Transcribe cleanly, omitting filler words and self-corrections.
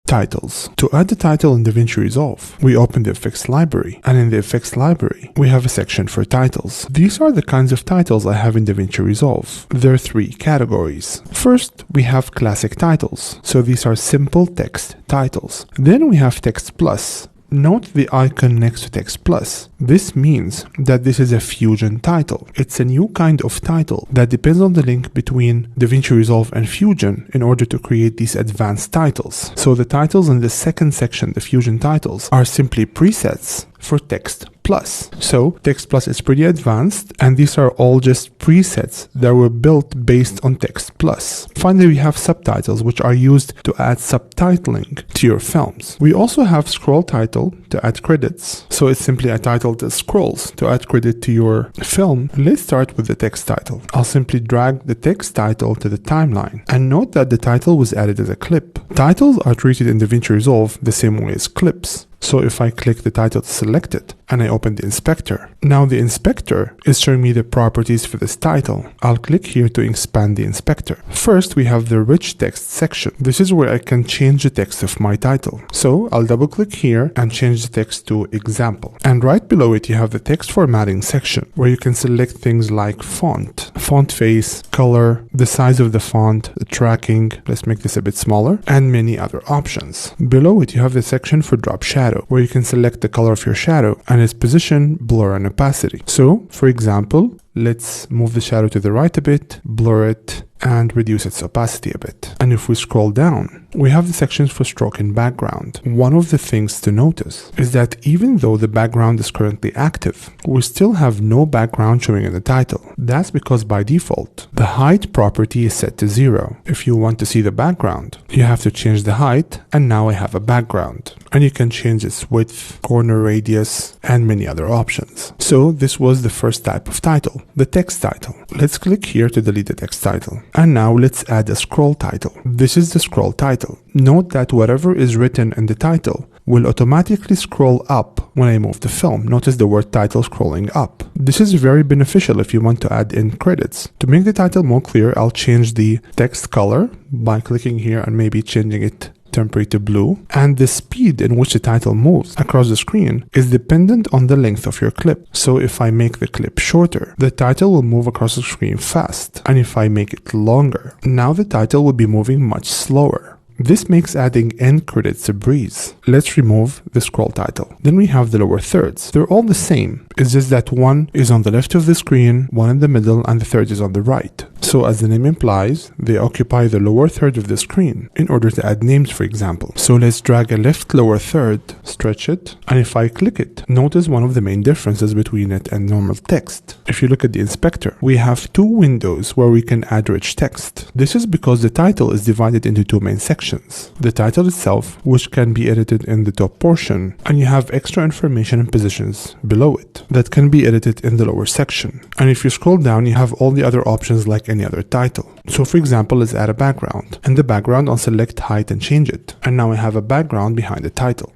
Titles. To add the title in DaVinci Resolve, we open the effects library, and in the effects library, we have a section for titles. These are the kinds of titles I have in DaVinci Resolve. There are three categories. First, we have classic titles. So these are simple text titles. Then we have Text Plus. Note the icon next to Text Plus. This means that this is a Fusion title. It's a new kind of title that depends on the link between DaVinci Resolve and Fusion in order to create these advanced titles. So the titles in the second section, the Fusion titles, are simply presets for Text Plus. So Text Plus is pretty advanced, and these are all just presets that were built based on Text Plus. Finally, we have subtitles, which are used to add subtitling to your films. We also have scroll title to add credits. So it's simply a title that scrolls to add credit to your film. Let's start with the text title. I'll simply drag the text title to the timeline, and note that the title was added as a clip. Titles are treated in DaVinci Resolve the same way as clips. So if I click the title to select it, and I open the inspector, now the inspector is showing me the properties for this title. I'll click here to expand the inspector. First, we have the rich text section. This is where I can change the text of my title. So I'll double click here and change the text to example. And right below it, you have the text formatting section, where you can select things like font face, color, the size of the font, the tracking, let's make this a bit smaller, and many other options. Below it, you have the section for drop shadow, where you can select the color of your shadow and its position, blur, and opacity. So, for example, let's move the shadow to the right a bit, blur it, and reduce its opacity a bit. And if we scroll down, we have the sections for stroke and background. One of the things to notice is that even though the background is currently active, we still have no background showing in the title. That's because by default, the height property is set to 0. If you want to see the background, you have to change the height, and now I have a background. And you can change its width, corner radius, and many other options. So this was the first type of title, the text title. Let's click here to delete the text title. And now let's add a scroll title. This is the scroll title. Note that whatever is written in the title will automatically scroll up when I move the film. Notice the word title scrolling up. This is very beneficial if you want to add in credits. To make the title more clear, I'll change the text color by clicking here and maybe changing it temporary to blue, and the speed in which the title moves across the screen is dependent on the length of your clip. So if I make the clip shorter, the title will move across the screen fast, and if I make it longer, now the title will be moving much slower. This makes adding end credits a breeze. Let's remove the scroll title. Then we have the lower thirds. They're all the same. It's just that one is on the left of the screen, one in the middle, and the third is on the right. So as the name implies, they occupy the lower third of the screen in order to add names, for example. So let's drag a left lower third, stretch it, and if I click it, notice one of the main differences between it and normal text. If you look at the inspector, we have two windows where we can add rich text. This is because the title is divided into two main sections. The title itself, which can be edited in the top portion, and you have extra information and positions below it that can be edited in the lower section. And if you scroll down, you have all the other options like any other title. So for example, let's add a background. In the background, I'll select height and change it. And now I have a background behind the title.